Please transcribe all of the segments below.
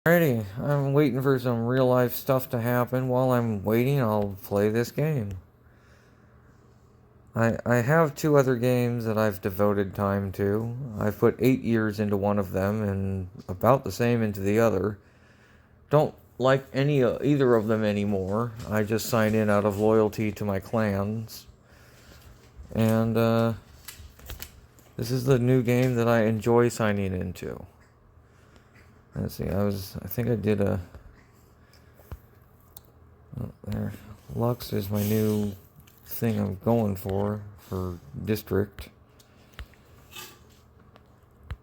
Alrighty, I'm waiting for some real life stuff to happen. While I'm waiting, I'll play this game. I have two other games that I've devoted time to. I've put 8 years into one of them and about the same into the other. Don't like either of them anymore. I just sign in out of loyalty to my clans. And this is the new game that I enjoy signing into. Let's see, I think I did a... Oh, there. Lux is my new thing I'm going for district.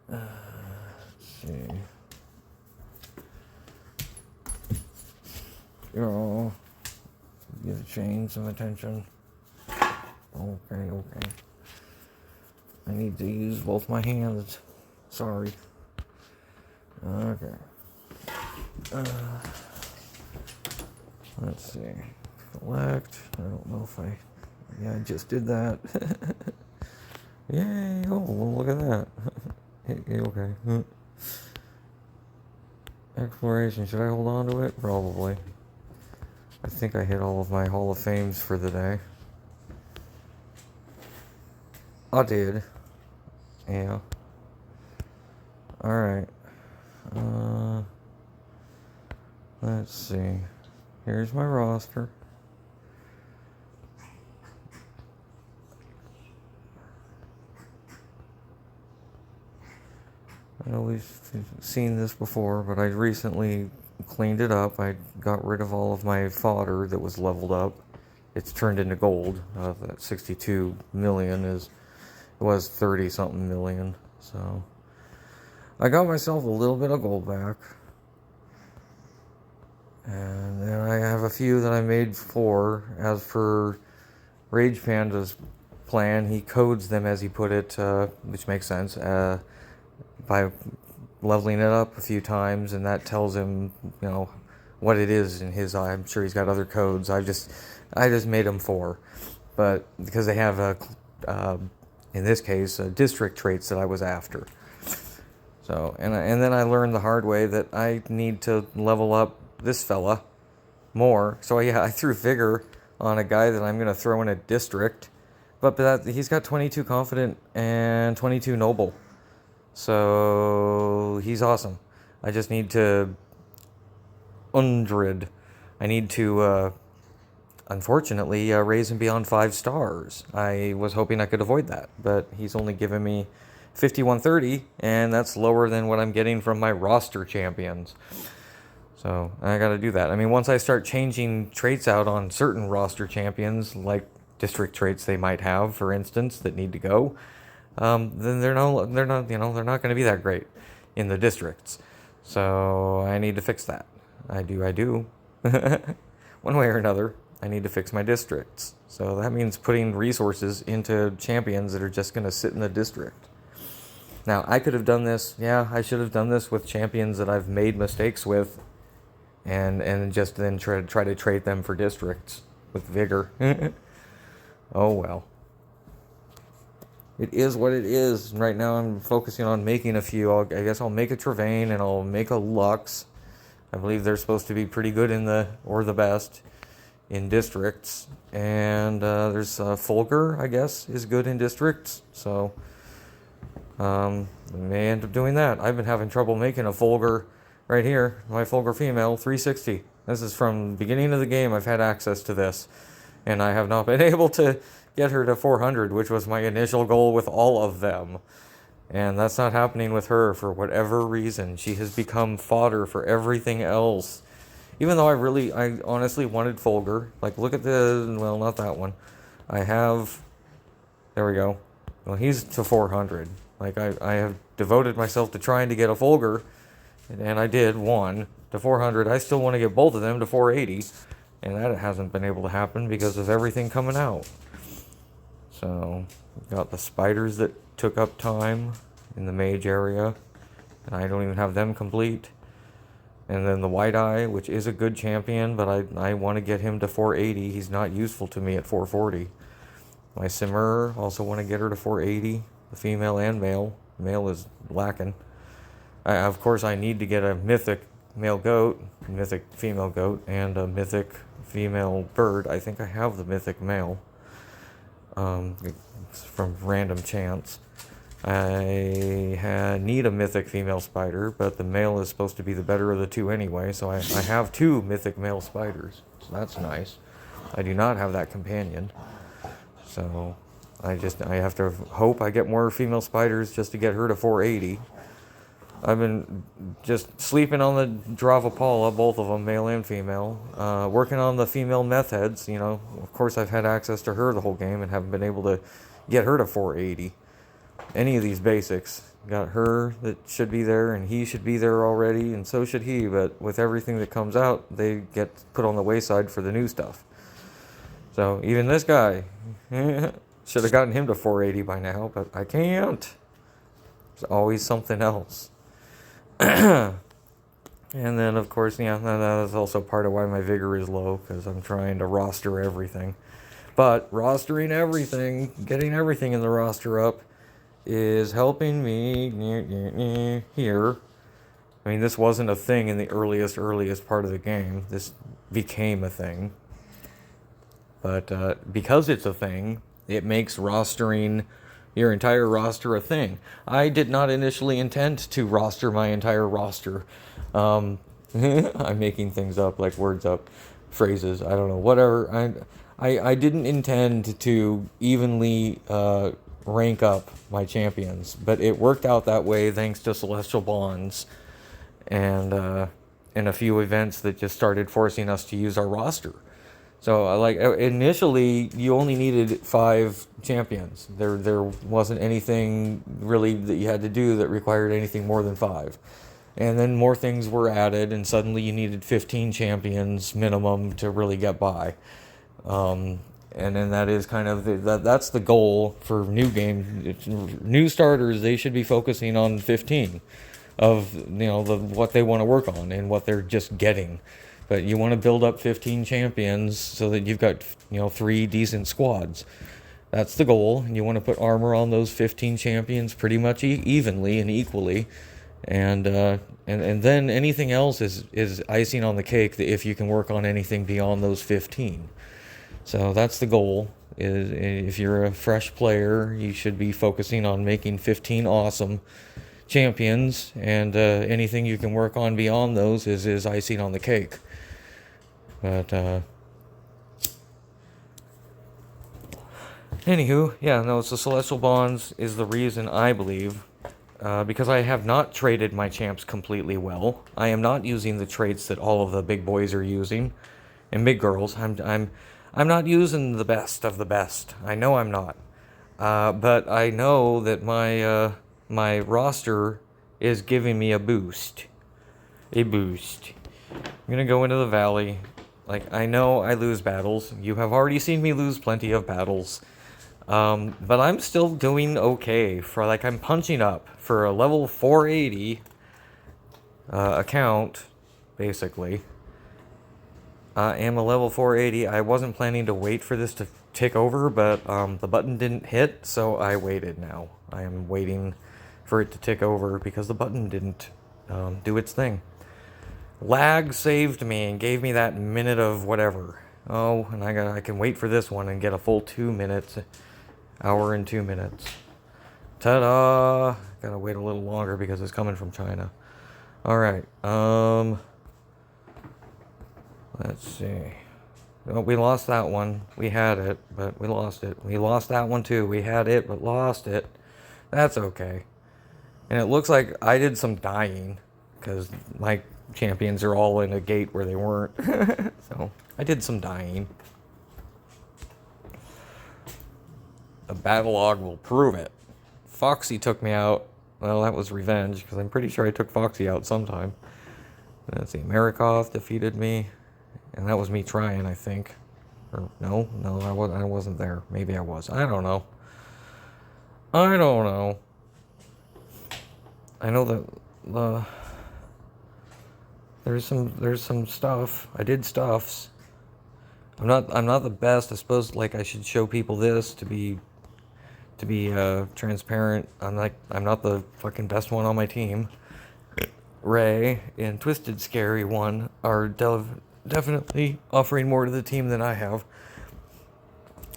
Let's see. Oh, give Shane some attention. Okay. I need to use both my hands. Sorry. Okay. Let's see. Select. I don't know if I... Yeah, I just did that. Yay! Oh, well, look at that. Okay. Exploration. Should I hold on to it? Probably. I think I hit all of my Hall of Fames for the day. I did. Yeah. Alright. Let's see. Here's my roster. I know we've seen this before, but I recently cleaned it up. I got rid of all of my fodder that was leveled up. It's turned into gold. That 62 million it was 30 something million. So I got myself a little bit of gold back. And then I have a few that I made for. As for Rage Panda's plan, he codes them as he put it, which makes sense, by leveling it up a few times, and that tells him, what it is in his eye. I'm sure he's got other codes. I just made them 4, but because they have in this case district traits that I was after. So and then I learned the hard way that I need to level up this fella more. So I threw vigor on a guy that I'm gonna throw in a district, but he's got 22 confident and 22 noble. So he's awesome. I just need to 100. I need to unfortunately raise him beyond 5 stars. I was hoping I could avoid that, but he's only given me 5130, and that's lower than what I'm getting from my roster champions. So I gotta do that. I mean, once I start changing traits out on certain roster champions, like district traits they might have, for instance, that need to go, then they're not going to be that great in the districts. So I need to fix that. I do. One way or another, I need to fix my districts. So that means putting resources into champions that are just going to sit in the district. Now, I could have done this. Yeah, I should have done this with champions that I've made mistakes with, and just then try to trade them for districts with vigor. Oh well. It is what it is. Right now I'm focusing on making a few. I guess I'll make a Travain and I'll make a Lux. I believe they're supposed to be pretty good the best in districts. And there's Fulgur, I guess, is good in districts. So I may end up doing that. I've been having trouble making a Fulgur right here. My Fulgur female, 360. This is from the beginning of the game I've had access to this. And I have not been able to get her to 400, which was my initial goal with all of them. And that's not happening with her for whatever reason. She has become fodder for everything else. Even though I honestly wanted Fulgur. Like, look at not that one. There we go. Well, he's to 400. Like, I have devoted myself to trying to get a Fulgur, and I did one to 400. I still want to get both of them to 480, and that hasn't been able to happen because of everything coming out. So, got the spiders that took up time in the mage area, and I don't even have them complete. And then the White Eye, which is a good champion, but I want to get him to 480. He's not useful to me at 440. My Simmer, also want to get her to 480, the female and male. Male is lacking. Of course, I need to get a mythic male goat, mythic female goat, and a mythic female bird. I think I have the mythic male from random chance. I need a mythic female spider, but the male is supposed to be the better of the two anyway, so I have two mythic male spiders, so that's nice. I do not have that companion, so I have to hope I get more female spiders just to get her to 480. I've been just sleeping on the Dravapala, both of them, male and female. Working on the female meth heads, you know. Of course, I've had access to her the whole game and haven't been able to get her to 480. Any of these basics. Got her that should be there, and he should be there already, and so should he. But with everything that comes out, they get put on the wayside for the new stuff. So even this guy, should have gotten him to 480 by now, but I can't. There's always something else. And then, of course, yeah, that is also part of why my vigor is low, because I'm trying to roster everything. But rostering everything, getting everything in the roster up, is helping me here. I mean, this wasn't a thing in the earliest part of the game. This became a thing. But because it's a thing, it makes rostering your entire roster a thing. I did not initially intend to roster my entire roster. I'm making things up, like words up, phrases, I don't know, whatever. I didn't intend to evenly rank up my champions, but it worked out that way thanks to Celestial Bonds and a few events that just started forcing us to use our roster. So, like, initially, you only needed 5 champions. There wasn't anything really that you had to do that required anything more than 5. And then more things were added, and suddenly you needed 15 champions minimum to really get by. And then that is kind of, that's the goal for new game. New starters, they should be focusing on 15 of, you know, what they want to work on and what they're just getting. But you want to build up 15 champions so that you've got, you know, 3 decent squads. That's the goal. And you want to put armor on those 15 champions pretty much evenly and equally. And then anything else is icing on the cake if you can work on anything beyond those 15. So that's the goal. Is if you're a fresh player, you should be focusing on making 15 awesome champions, and anything you can work on beyond those is icing on the cake. But anywho, yeah, no, it's the Celestial Bonds is the reason, I believe, because I have not traded my champs completely well. I am not using the traits that all of the big boys are using, and big girls. I'm not using the best of the best. I know I'm not, but I know that my roster is giving me a boost. I'm gonna go into the valley. Like, I know I lose battles. You have already seen me lose plenty of battles. But I'm still doing okay. I'm punching up for a level 480 account, basically. I am a level 480. I wasn't planning to wait for this to tick over, but the button didn't hit, so I waited now. I am waiting for it to tick over because the button didn't do its thing. Lag saved me and gave me that minute of whatever. Oh, and I can wait for this one and get a full 2 minutes. Hour and 2 minutes. Ta-da! Gotta wait a little longer because it's coming from China. Alright, let's see. Well, we lost that one. We had it, but we lost it. We lost that one too. We had it, but lost it. That's okay. And it looks like I did some dying, because my champions are all in a gate where they weren't. So, I did some dying. The battle log will prove it. Foxy took me out. Well, that was revenge, because I'm pretty sure I took Foxy out sometime. Let's see, Marikov defeated me. And that was me trying, I think. Or, no, I wasn't there. Maybe I was. I don't know. I know that there's some stuff. I did stuffs. I'm not the best. I suppose, like, I should show people this to be transparent. I'm not the fucking best one on my team. Ray and Twisted Scary One are definitely offering more to the team than I have.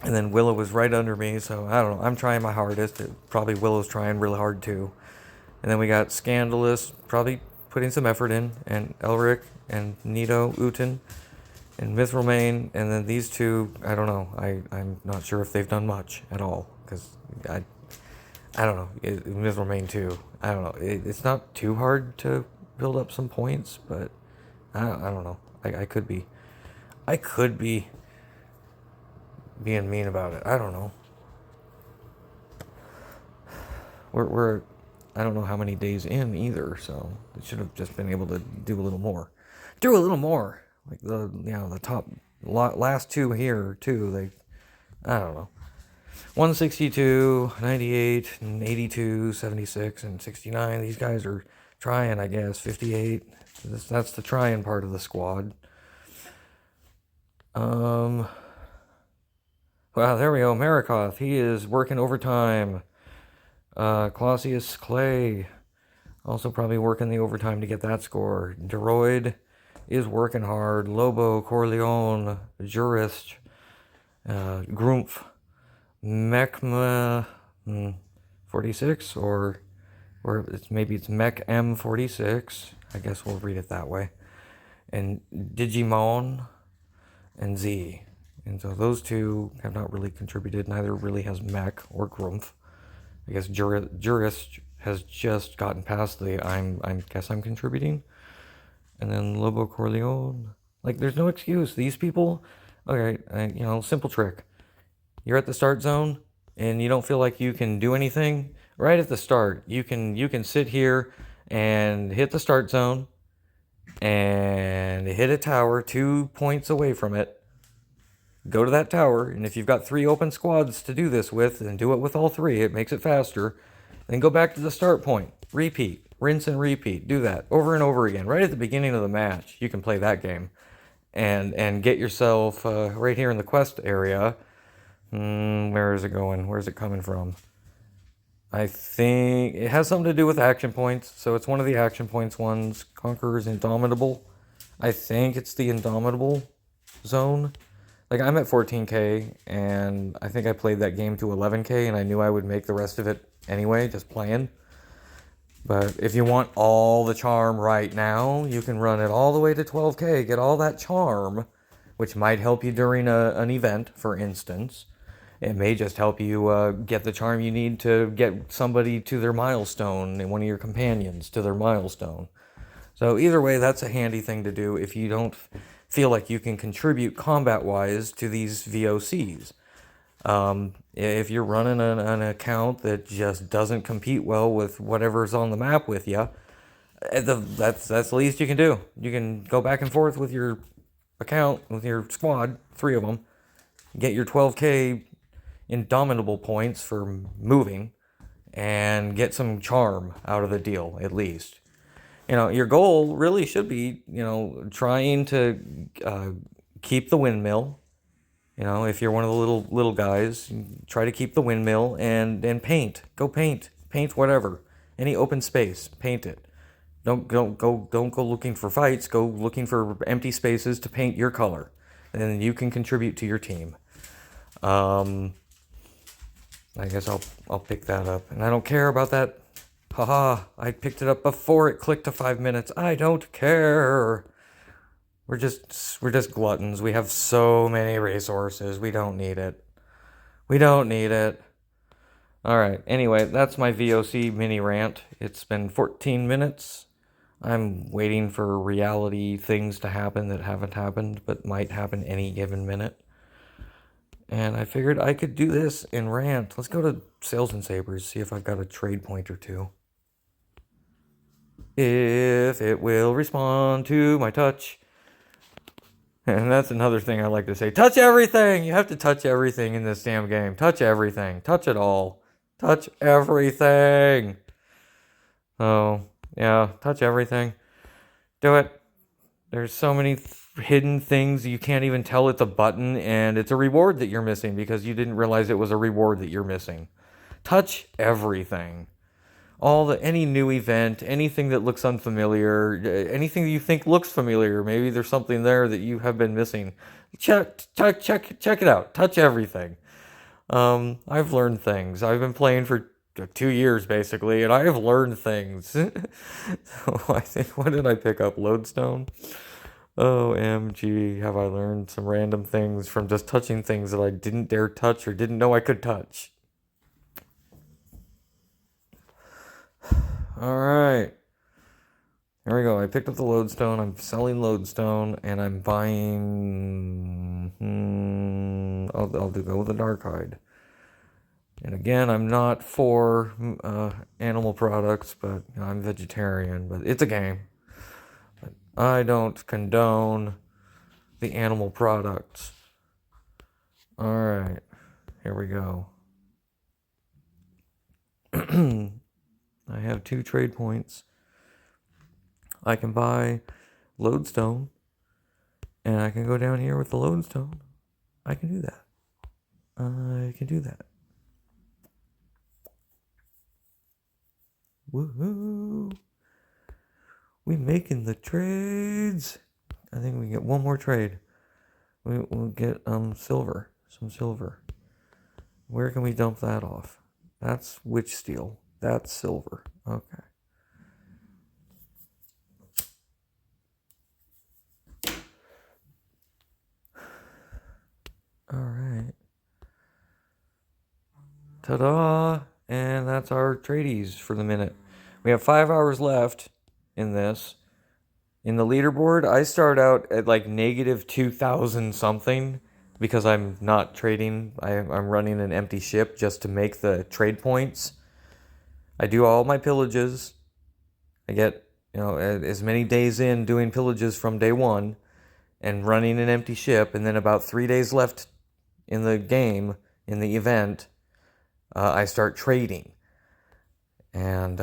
And then Willow was right under me, so I don't know. I'm trying my hardest. Probably Willow's trying really hard too. And then we got Scandalous, probably putting some effort in, and Elric, and Nito, Uten, and Mithril, and then these two, I don't know. I'm not sure if they've done much at all, because I don't know. Mithril too. I don't know. It's not too hard to build up some points, but I don't know. I could be being mean about it. I don't know. We're I don't know how many days in either, so it should have just been able to do a little more. Do a little more. Like the top last two here too. I don't know. 162, 98, and 82, 76, and 69. These guys are trying, I guess. 58. That's the trying part of the squad. Wow, there we go. Marikoth, he is working overtime. Clausius Clay, also probably working the overtime to get that score. Deroid is working hard. Lobo, Corleone, Jurist, Grumpf, Mechma 46, or maybe it's Mech M 46. I guess we'll read it that way. And Digimon and Z. And so those two have not really contributed. Neither really has Mech or Grumpf. I guess Jurist has just gotten past the I guess I'm contributing. And then Lobo Corleone. Like, there's no excuse. These people, okay, simple trick. You're at the start zone and you don't feel like you can do anything. Right at the start, you can sit here and hit the start zone and hit a tower 2 points away from it. Go to that tower, and if you've got 3 open squads to do this with, then do it with all 3. It makes it faster. Then go back to the start point. Repeat. Rinse and repeat. Do that over and over again. Right at the beginning of the match, you can play that game. And get yourself right here in the quest area. Where is it going? Where's it coming from? I think it has something to do with action points. So it's one of the action points ones. Conqueror's Indomitable. I think it's the Indomitable zone. Like, I'm at 14k, and I think I played that game to 11k, and I knew I would make the rest of it anyway, just playing. But if you want all the charm right now, you can run it all the way to 12k, get all that charm, which might help you during an event, for instance. It may just help you get the charm you need to get somebody to their milestone, and one of your companions to their milestone. So either way, that's a handy thing to do if you don't feel like you can contribute combat-wise to these VOCs. If you're running an account that just doesn't compete well with whatever's on the map with you, that's the least you can do. You can go back and forth with your account, with your squad, 3 of them, get your 12k Indomitable points for moving, and get some charm out of the deal, at least. Your goal really should be, trying to keep the windmill. If you're one of the little guys, try to keep the windmill and paint. Go paint. Paint whatever. Any open space, paint it. Don't go looking for fights. Go looking for empty spaces to paint your color, and then you can contribute to your team. I guess I'll pick that up, and I don't care about that. Haha, I picked it up before it clicked to 5 minutes. I don't care. We're just gluttons. We have so many resources. We don't need it. All right. Anyway, that's my VOC mini rant. It's been 14 minutes. I'm waiting for reality things to happen that haven't happened, but might happen any given minute. And I figured I could do this in Rant. Let's go to Sales and Sabers, see if I've got a trade point or two. If it will respond to my touch. And that's another thing I like to say. Touch everything! You have to touch everything in this damn game. Touch everything. Touch it all. Touch everything. Oh, yeah. Touch everything. Do it. There's so many hidden things you can't even tell it's a button, and it's a reward that you're missing because you didn't realize it was a reward that you're missing. Touch everything. any new event, anything that looks unfamiliar, anything that you think looks familiar. Maybe there's something there that you have been missing. Check it out. Touch everything. I've learned things. I've been playing for 2 years basically, and I have learned things. So I think, what did I pick up? Lodestone? OMG, have I learned some random things from just touching things that I didn't dare touch or didn't know I could touch. Alright. There we go. I picked up the Lodestone. I'm selling Lodestone, and I'm buying... I'll go with the Darkhide. And again, I'm not for animal products, but I'm vegetarian. But it's a game. But I don't condone the animal products. Alright. Here we go. I have 2 trade points. I can buy Lodestone, and I can go down here with the Lodestone. I can do that. Woohoo! We making the trades. I think we get one more trade. We'll get silver. Some silver. Where can we dump that off? That's witch steel. That's silver. Okay. Alright. Ta-da! And that's our tradies for the minute. We have 5 hours left in this. In the leaderboard, I start out at like negative 2,000 something because I'm not trading. I'm running an empty ship just to make the trade points. I do all my pillages. I get, as many days in doing pillages from day 1 and running an empty ship, and then about 3 days left in the game, in the event, I start trading. And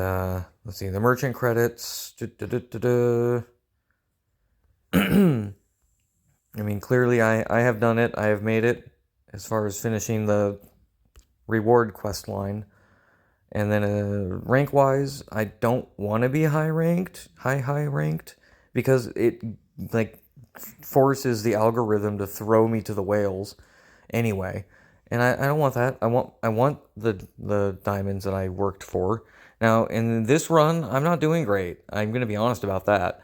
let's see, the merchant credits. I mean, clearly I have done it. I have made it as far as finishing the reward quest line. And then rank-wise, I don't want to be high ranked, because it forces the algorithm to throw me to the whales anyway. And I don't want that. I want the diamonds that I worked for. Now, in this run, I'm not doing great. I'm going to be honest about that.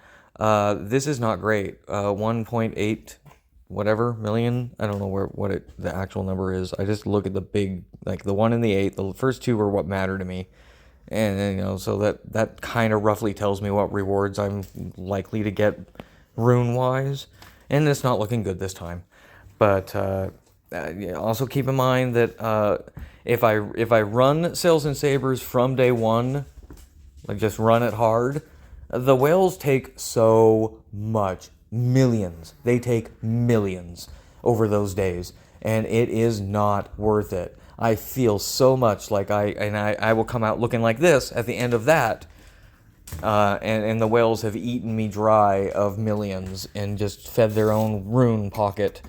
This is not great. 1.8 whatever million. I don't know what the actual number is. I just look at the big, like the 1 and the 8. The first 2 are what matter to me. And so that kind of roughly tells me what rewards I'm likely to get rune-wise. And it's not looking good this time. But also keep in mind that if I run Sales and Sabers from day 1, like just run it hard, the whales take so much. Millions. They take millions over those days. And it is not worth it. I feel so much like I will come out looking like this at the end of that. And the whales have eaten me dry of millions and just fed their own rune pocket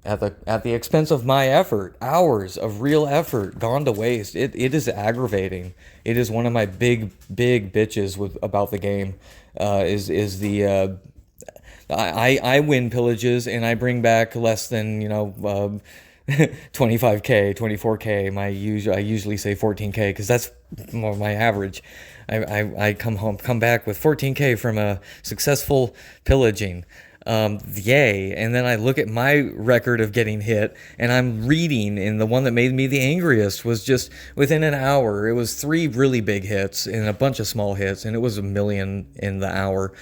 at the expense of my effort. Hours of real effort gone to waste. It is aggravating. It is one of my big bitches about the game. Is the I win pillages and I bring back less than 25k, 24k. I usually say 14k because that's more my average. I come back with 14k from a successful pillaging. Yay. And then I look at my record of getting hit, and I'm reading, and the one that made me the angriest was just within an hour. It was 3 really big hits and a bunch of small hits, and it was 1 million in the hour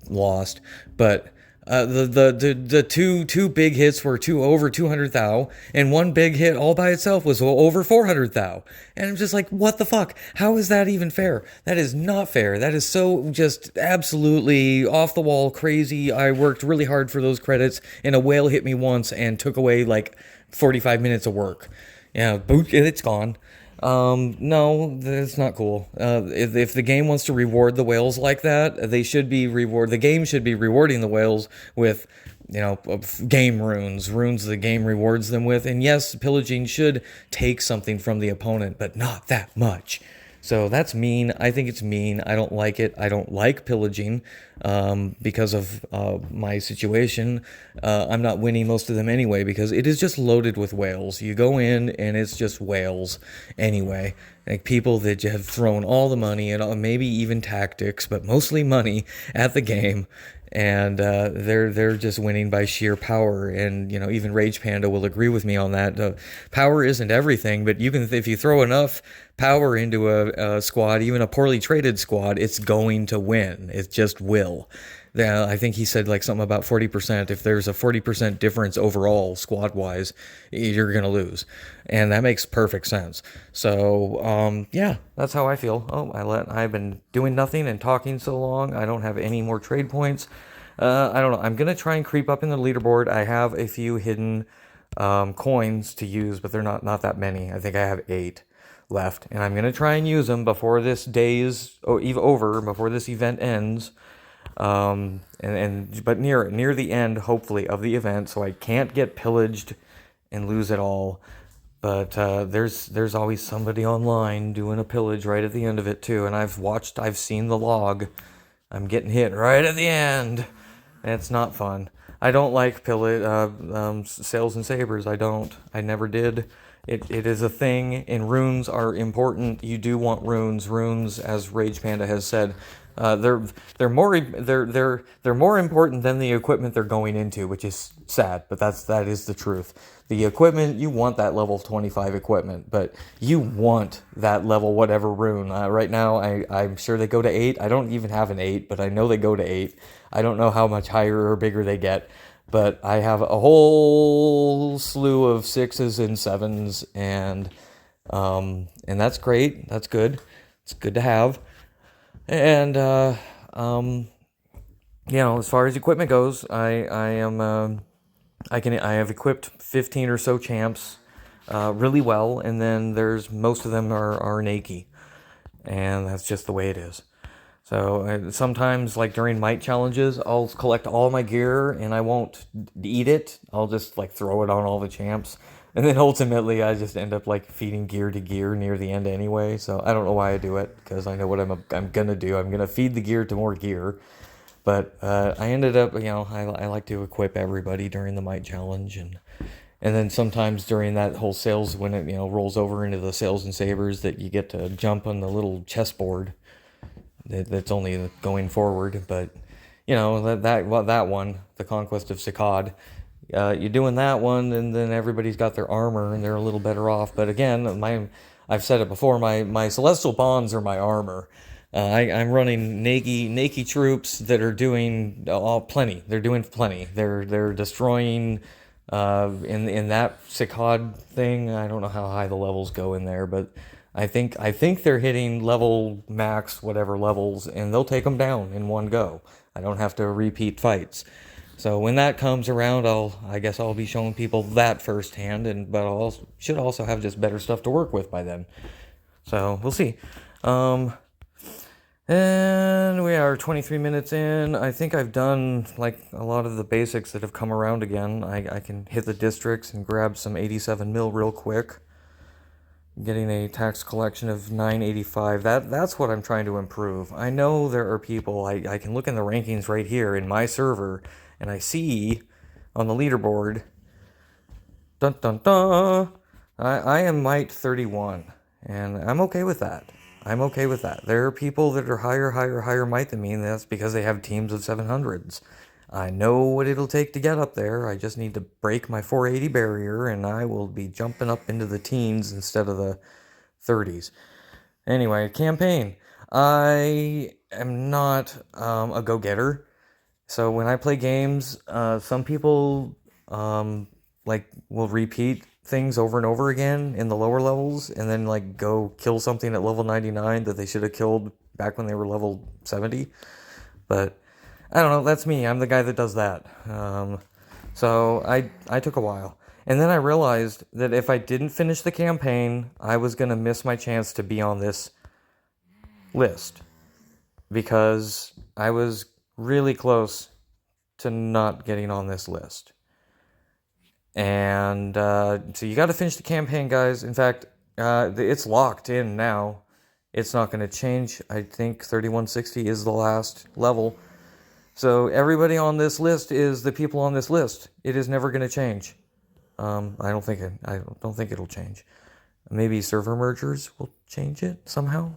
lost. But the two big hits were over 200 thou, and 1 big hit all by itself was over 400 thou. And I'm just like, what the fuck? How is that even fair? That is not fair. That is so just absolutely off the wall crazy. I worked really hard for those credits, and a whale hit me once and took away like 45 minutes of work. Boot, it's gone. No, that's not cool. If the game wants to reward the whales like that, the game should be rewarding the whales with, game runes the game rewards them with. And yes, pillaging should take something from the opponent, but not that much. So that's mean. I think it's mean. I don't like it. I don't like pillaging because of my situation. I'm not winning most of them anyway because it is just loaded with whales. You go in and it's just whales anyway. Like people that have thrown all the money and maybe even tactics, but mostly money at the game, and they're just winning by sheer power. And even Rage Panda will agree with me on that. Power isn't everything, but you can if you throw enough power into a squad, even a poorly traded squad, it's going to win. It just will. Yeah, I think he said like something about 40%. If there's a 40% difference overall squad wise, you're gonna lose, and that makes perfect sense. So yeah, that's how I feel. Oh, I've been doing nothing and talking so long. I don't have any more trade points. I don't know. I'm gonna try and creep up in the leaderboard. I have a few hidden coins to use, but they're not that many. I think I have 8 left, and I'm gonna try and use them before this day is over, before this event ends. But near the end, hopefully, of the event, so I can't get pillaged and lose it all. But there's always somebody online doing a pillage right at the end of it too, and I've seen the log. I'm getting hit right at the end, and it's not fun. I don't like sales and sabers. I never did. It is a thing, and runes are important. You do want runes. Runes, as Rage Panda has said, they're more important than the equipment they're going into, which is sad, but that is the truth. The equipment, you want that level 25 equipment, but you want that level whatever rune. Right now, I'm sure they go to 8. I don't even have an 8, but I know they go to 8. I don't know how much higher or bigger they get. But I have a whole slew of 6s and 7s, and that's great. That's good. It's good to have. And as far as equipment goes, I have equipped 15 or so champs really well, and then there's most of them are naked, and that's just the way it is. So sometimes, like during might challenges, I'll collect all my gear and I won't eat it. I'll just like throw it on all the champs, and then ultimately I just end up like feeding gear to gear near the end anyway. So I don't know why I do it, because I know what I'm gonna do. I'm gonna feed the gear to more gear. But I ended up, I like to equip everybody during the might challenge, and then sometimes during that whole sales, when it rolls over into the sales and sabers, that you get to jump on the little chessboard that's only going forward. But that one, the Conquest of Sakad, you're doing that one, and then everybody's got their armor and they're a little better off. But again, I've said it before, my celestial bonds are my armor. I'm running Naki troops that are doing plenty. They're doing plenty. They're destroying in that Sakad thing. I don't know how high the levels go in there, but I think they're hitting level max whatever levels, and they'll take them down in one go. I don't have to repeat fights. So when that comes around, I guess I'll be showing people that firsthand, but should also have just better stuff to work with by then. So we'll see. And we are 23 minutes in. I think I've done like a lot of the basics that have come around again. I can hit the districts and grab some 87 mil real quick. Getting a tax collection of 985. That's what I'm trying to improve. I know there are people, I can look in the rankings right here in my server, and I see on the leaderboard, dun dun dun, I am might 31, and I'm okay with that. I'm okay with that. There are people that are higher might than me, and that's because they have teams of 700s. I know what it'll take to get up there. I just need to break my 480 barrier, and I will be jumping up into the teens instead of the 30s. Anyway, campaign. I am not a go-getter. So when I play games, some people will repeat things over and over again in the lower levels, and then like go kill something at level 99 that they should have killed back when they were level 70. But I don't know, that's me. I'm the guy that does that. So I took a while. And then I realized that if I didn't finish the campaign, I was going to miss my chance to be on this list, because I was really close to not getting on this list. And so you got to finish the campaign, guys. In fact, it's locked in now. It's not going to change. I think 3160 is the last level. So everybody on this list is the people on this list. It is never going to change. I don't think it'll change. Maybe server mergers will change it somehow.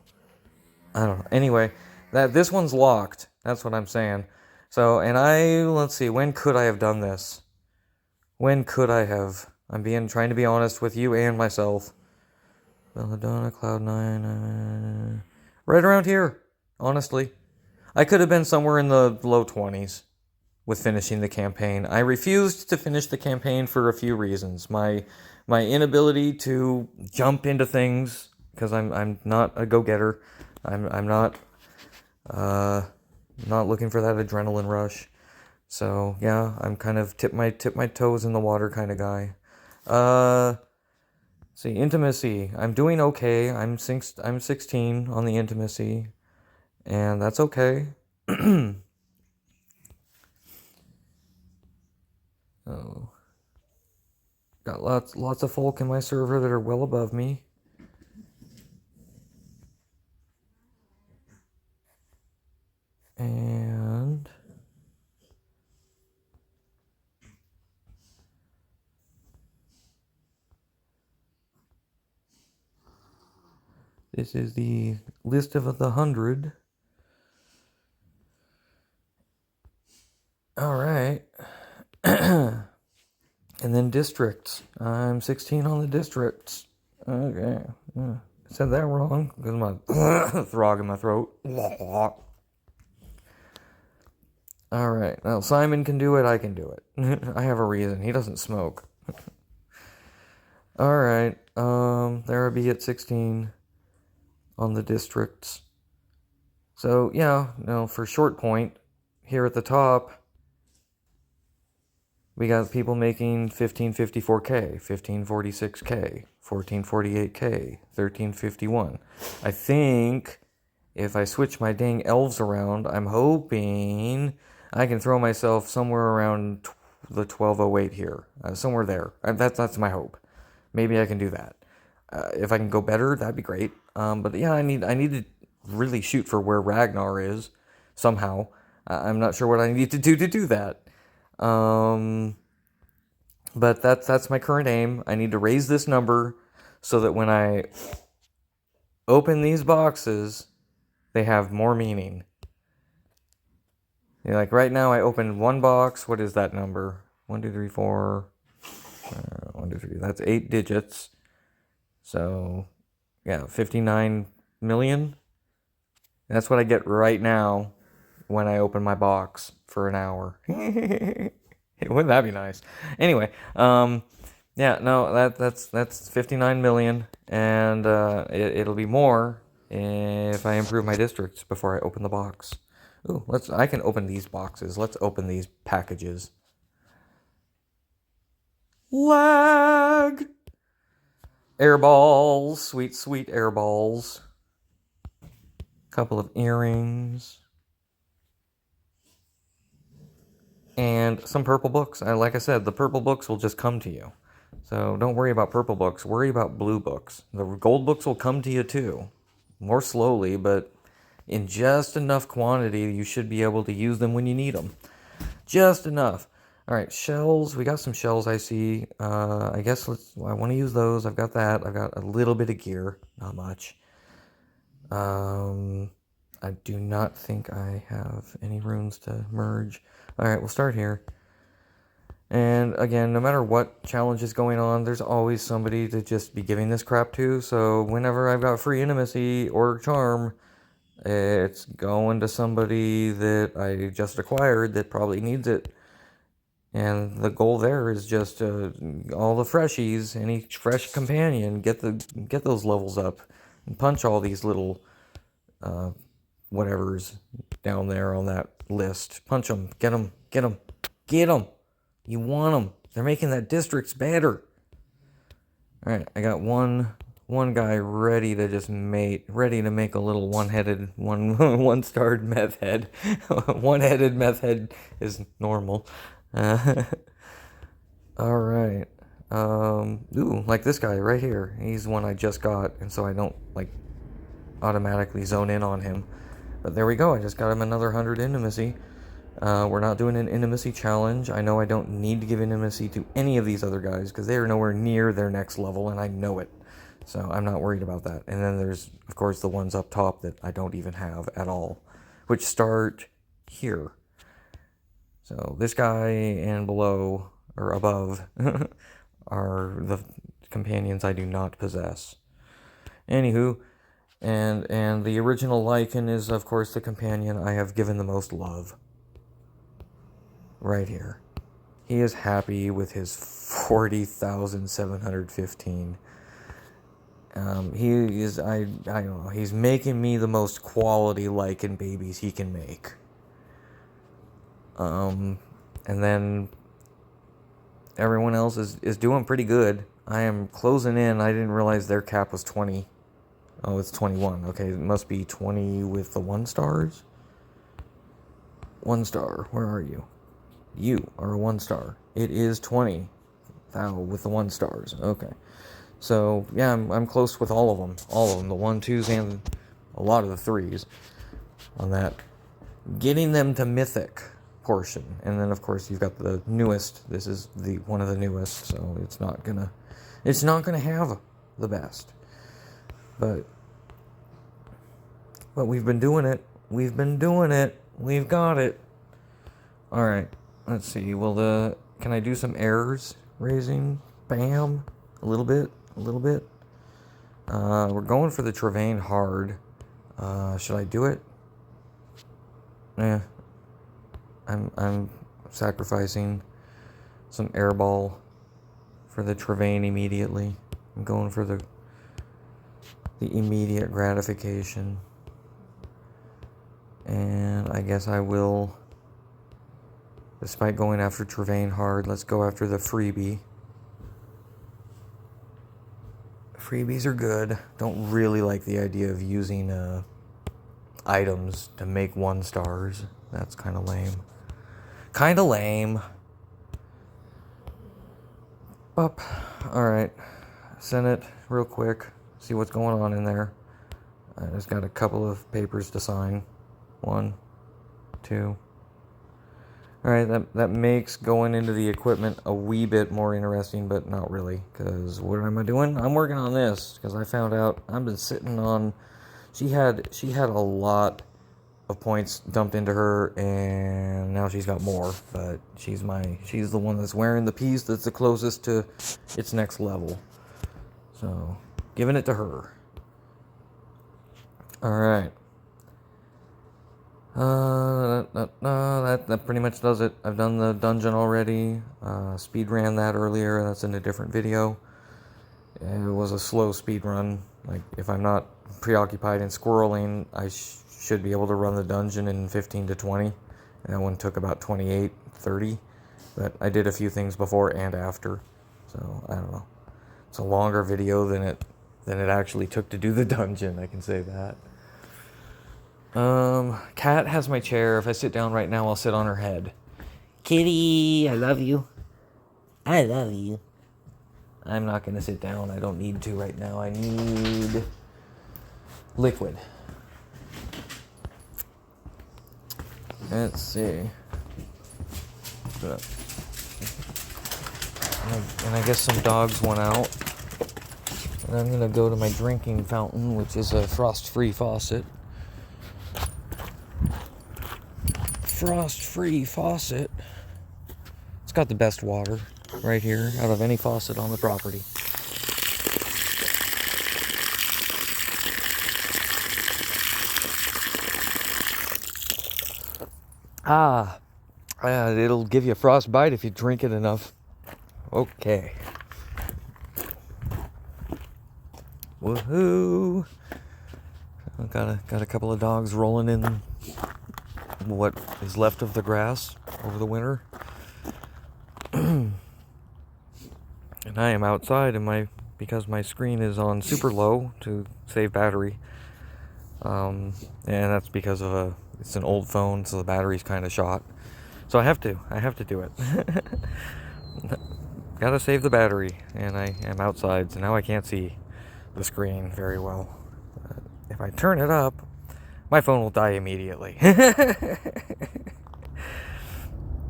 I don't know. Anyway, this one's locked. That's what I'm saying. So, and let's see, when could I have done this? When could I have? Trying to be honest with you and myself. Belladonna, Cloud9, right around here, honestly. I could have been somewhere in the low 20s with finishing the campaign. I refused to finish the campaign for a few reasons. My inability to jump into things, because I'm not a go-getter. I'm not looking for that adrenaline rush. So yeah, I'm kind of tip my toes in the water kind of guy. See, intimacy. I'm doing okay. I'm 16 on the intimacy, and that's okay. Oh, got lots of folk in my server that are well above me. And this is the list of the 100. All right. And then districts. I'm 16 on the districts. Okay. I said that wrong because my throg in my throat. All right. Now Simon can do it. I can do it. I have a reason. He doesn't smoke. All right. There I be at 16 on the districts. So yeah, for short point, here at the top, we got people making 1554K, 1546K, 1448K, 1351. I think if I switch my dang elves around, I'm hoping I can throw myself somewhere around the 1208 here, somewhere there. That's my hope. Maybe I can do that. If I can go better, that'd be great. But yeah, I need to really shoot for where Ragnar is somehow. I'm not sure what I need to do that. But that's my current aim. I need to raise this number so that when I open these boxes, they have more meaning. Like right now, I opened one box. What is that number? 1, 2, 3, 4. 1, 2, 3. That's 8 digits. So, yeah, 59 million. That's what I get right now when I open my box for an hour. Wouldn't that be nice? Anyway, yeah, no, that's 59 million, and it'll be more if I improve my districts before I open the box. Ooh, I can open these boxes. Let's open these packages. Lag! Air balls, sweet air balls. Couple of earrings. And some purple books. Like I said, the purple books will just come to you. So don't worry about purple books. Worry about blue books. The gold books will come to you too. More slowly, but in just enough quantity, you should be able to use them when you need them. Just enough. All right, shells. We got some shells, I see. I guess I want to use those. I've got that. I've got a little bit of gear. Not much. I do not think I have any runes to merge. All right, we'll start here. And again, no matter what challenge is going on, there's always somebody to just be giving this crap to. So whenever I've got free intimacy or charm, it's going to somebody that I just acquired that probably needs it. And the goal there is just all the freshies, any fresh companion, get those levels up and punch all these little whatever's down there on that list. Punch them, get them, get them, get them. You want them. They're making that districts better. All right, I got one guy ready to make a little one-starred meth head. One-headed meth head is normal. All right. Ooh, like this guy right here. He's the one I just got, and so I don't automatically zone in on him. But there we go. I just got him another 100 intimacy. We're not doing an intimacy challenge. I know I don't need to give intimacy to any of these other guys because they are nowhere near their next level, and I know it. So I'm not worried about that. And then there's, of course, the ones up top that I don't even have at all, which start here. So this guy and below, or above, are the companions I do not possess. Anywho, and the original Lycan is, of course, the companion I have given the most love. Right here. He is happy with his 40,715. He is, I don't know, he's making me the most quality Lycan babies he can make. And then everyone else is doing pretty good. I am closing in. I didn't realize their cap was 20. Oh, it's 21. Okay, it must be 20 with the 1 stars. 1 star, where are you? You are a 1 star. It is 20 with the 1 stars. Okay. So, yeah, I'm close with all of them. All of them. The 1, 2s, and a lot of the 3s on that. Getting them to mythic portion. And then, of course, you've got the newest. This is one of the newest, so it's not gonna have the best. But we've been doing it. We've got it. All right. Let's see. Well, can I do some errors raising? Bam. A little bit. We're going for the Travain hard. Should I do it? I'm sacrificing some airball for the Travain immediately. I'm going for the immediate gratification. And I guess I will, despite going after Travain hard, let's go after the freebie. Freebies are good. Don't really like the idea of using items to make 1 stars. That's kind of lame. Up. Alright. Send it real quick. See what's going on in there. I just got a couple of papers to sign. 1, 2. Alright, that makes going into the equipment a wee bit more interesting, but not really. Because what am I doing? I'm working on this. Because I found out I've been sitting on... She had a lot of points dumped into her, and now she's got more. But she's the one that's wearing the piece that's the closest to its next level. So, giving it to her. Alright. That pretty much does it. I've done the dungeon already. Speed ran that earlier. That's in a different video. It was a slow speed run. Like, if I'm not preoccupied in squirreling, I should be able to run the dungeon in 15 to 20. And that one took about 28, 30. But I did a few things before and after. So, I don't know. It's a longer video than it actually took to do the dungeon, I can say that. Cat has my chair. If I sit down right now, I'll sit on her head. Kitty, I love you. I'm not gonna sit down. I don't need to right now. I need liquid. Let's see. And I guess some dogs went out. And I'm gonna go to my drinking fountain, which is a frost-free faucet. Frost-free faucet. It's got the best water right here out of any faucet on the property. It'll give you a frostbite if you drink it enough. Okay. Woohoo! Got a couple of dogs rolling in what is left of the grass over the winter. And I am outside because my screen is on super low to save battery. And that's because of it's an old phone, so the battery's kind of shot. So I have to do it. Gotta save the battery, and I am outside, so now I can't see the screen very well. if I turn it up, my phone will die immediately.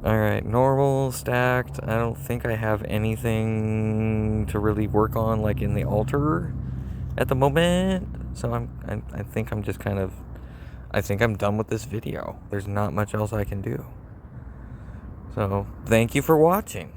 Alright, normal, stacked. I don't think I have anything to really work on, like in the altar at the moment. So I think I'm just kind of, I think I'm done with this video. There's not much else I can do. So, thank you for watching.